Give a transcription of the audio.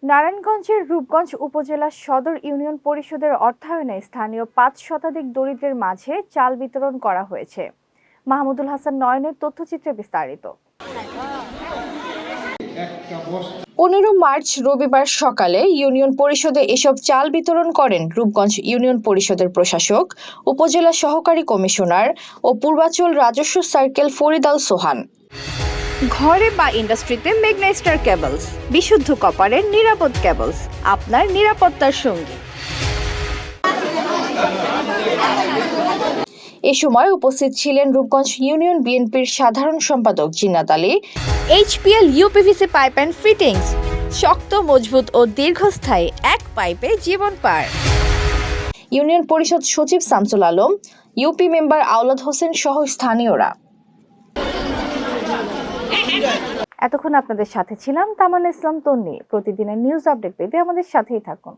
নারায়ণগঞ্জের রূপগঞ্জ উপজেলা সদর ইউনিয়ন পরিষদের অর্থায়নে স্থানীয় ৫ শতাধিক দরিদ্রের মাঝে চাল বিতরণ করা হয়েছে। মাহমুদুল হাসান নয়নের তথ্যচিত্রে বিস্তারিত। ১৫ মার্চ রবিবার সকালে ইউনিয়ন পরিষদে এসব চাল বিতরণ করেন রূপগঞ্জ ইউনিয়ন পরিষদের প্রশাসক, উপজেলা সহকারী কমিশনার ও পূর্বাচল রাজস্ব সার্কেল ফরিদ আল সোহান। ঘরে বা ইন্ডাস্ট্রিতে মেঘনা স্টার কেবলস, বিশুদ্ধ কপারের নিরাপদ কেবলস, আপনার নিরাপত্তার সঙ্গী। এ সময় উপস্থিত ছিলেন রূপগঞ্জ ইউনিয়ন বিএনপির সাধারণ সম্পাদক Jinnat Ali. HPL uPVC pipe and fittings, শক্ত, মজবুত ও দীর্ঘস্থায়ী, এক পাইপে জীবন পার। ইউনিয়ন পরিষদ সচিব শামসুল আলম, ইউপি মেম্বার আওলাদ হোসেন সহ স্থানীয়রা। এতক্ষণ আপনাদের সাথে ছিলাম তামান্না ইসলাম তন্নি। প্রতিদিনের নিউজ আপডেট পেতে আমাদের সাথেই থাকুন।